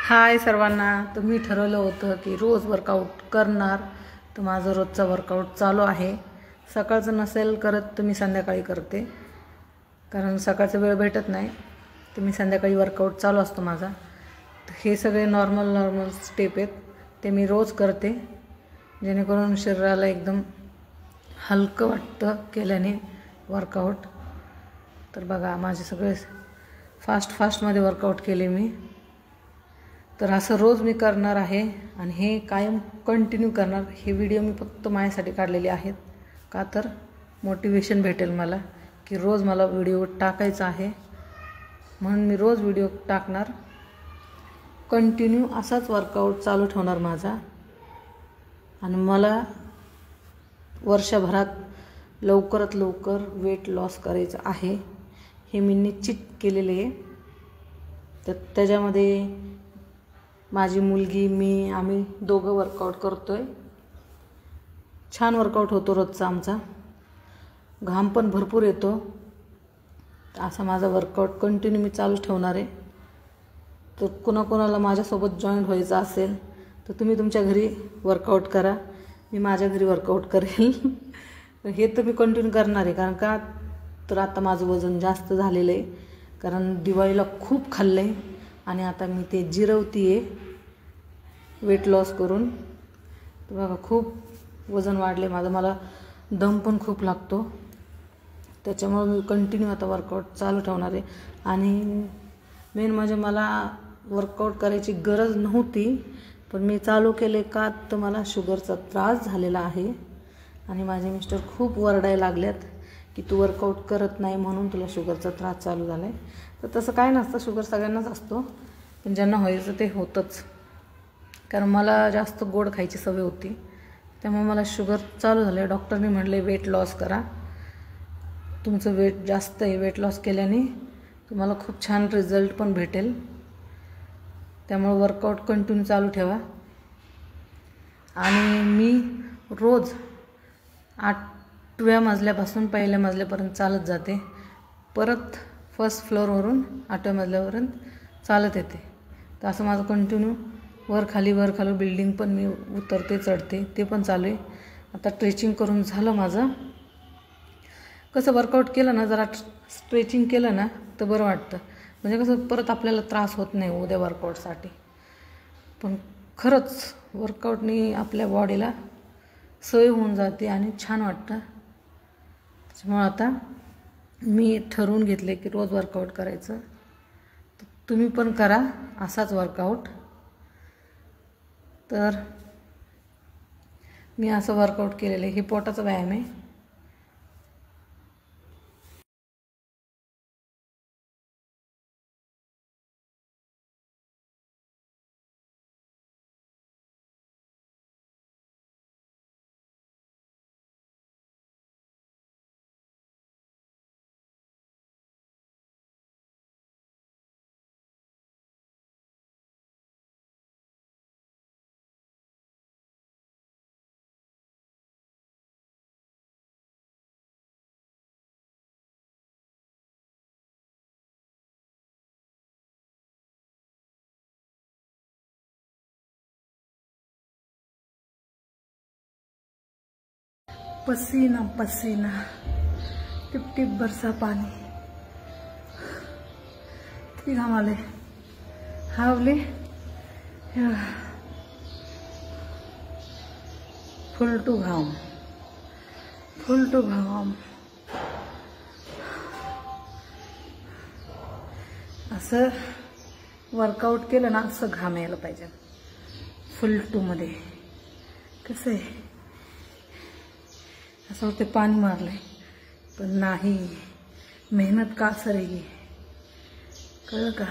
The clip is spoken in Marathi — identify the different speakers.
Speaker 1: हाय सर्वांना। तर मी ठरवलं होतं की रोज वर्कआउट करणार, तर माझं रोजचा वर्कआउट चालू आहे। सकाळचं नसेल करत तर मी संध्याकाळी करते, कारण सकाळचा वेळ भेटत नाही, तर मी संध्याकाळी वर्कआउट चालू असतो माझा। हे सगळे नॉर्मल स्टेप आहेत, ते मी रोज करते, जेणेकरून शरीराला एकदम हलकं वाटतं केल्याने वर्कआउट। तर बघा, माझे सगळे फास्टमध्ये वर्कआउट केले मी। तर असं रोज मी करणार आहे आणि हे कायम कंटिन्यू करणार। हे व्हिडिओ मी फक्त माझ्यासाठी काढलेले आहेत, का तर मोटिवेशन भेटेल मला की रोज मला व्हिडिओ टाकायचा आहे, म्हणून मी रोज व्हिडिओ टाकणार। कंटिन्यू असाच वर्कआउट चालू ठेवणार माझा, आणि मला वर्षभरात लवकरात लवकर वेट लॉस करायचं आहे, हे मी निश्चित केलेले आहे। तर त्याच्यामध्ये माझी मुलगी, मी, आम्ही दोघं वर्कआउट करतोय। छान वर्कआउट होतो रोजचा आमचा, घाम पण भरपूर येतो। असा माझा वर्कआउट कंटिन्यू मी चालू ठेवणार आहे। तर कोणाकोणाला माझ्यासोबत जॉईन व्हायचं असेल तर तुम्ही तुमच्या घरी वर्कआउट करा, मी माझ्या घरी वर्कआउट करेल। हे तर मी कंटिन्यू करणार आहे, कारण का तर आता माझं वजन जास्त झालेलं आहे, कारण दिवाळीला खूप खाल्लं आहे आणि आता मी ते जिरवते आहे वेट लॉस करून। तर बघा, खूप वजन वाढले माझं, मला दम पण खूप लागतो, त्याच्यामुळे मी कंटिन्यू आता वर्कआउट चालू ठेवणार आहे। आणि मेन म्हणजे मला वर्कआउट करायची गरज नव्हती, पण मी चालू केले का तर मला शुगरचा त्रास झालेला आहे, आणि माझे मिस्टर खूप वरडायला लागल्यात की तू वर्कआउट करत नाही म्हणून तुला शुगरचा त्रास चालू झाला आहे। तर तसं काय नसतं, शुगर सगळ्यांनाच असतो, पण ज्यांना व्हायचं ते होतंच। कारण मला जास्त गोड खायची सवय होती, त्यामुळे मला शुगर चालू झालं आहे। डॉक्टरने म्हटले वेट लॉस करा, तुमचं वेट जास्त आहे, वेट लॉस केल्याने तुम्हाला खूप छान रिझल्ट पण भेटेल, त्यामुळे वर्कआउट कंटिन्यू चालू ठेवा। आणि मी रोज 8व्या मजल्यापासून पहिल्या मजल्यापर्यंत चालत जाते, परत फर्स्ट फ्लोअरवरून 8व्या मजल्यापर्यंत चालत येते। तर असं माझं कंटिन्यू वर खाली बिल्डिंग पण मी उतरते चढते, ते पण चालू आहे। आता स्ट्रेचिंग करून झालं माझं। कसं वर्कआउट केलं ना, जरा स्ट्रेचिंग केलं ना तर बरं वाटतं, म्हणजे कसं परत आपल्याला त्रास होत नाही उद्या वर्कआउटसाठी। पण खरंच वर्कआउटनी आपल्या बॉडीला सवय होऊन जाते आणि छान वाटतं। त्याच्यामुळे आता मी ठरवून घेतले की रोज वर्कआउट करायचं, तर तुम्ही पण करा असाच वर्कआउट। तर मी असं वर्कआउट केलेलं आहे, हे पोटाचा व्यायाम आहे। पसीना पसीना, टिप टिप बरसा पानी, किती घाम आले, हावले फुल टू घाम। असं वर्कआउट केलं ना, असं घाम यायला पाहिजे फुल टू मध्ये। कसं आहे, असं वाटते पाणी मारलंय, पण नाही, मेहनत का सरेगी, कळलं का?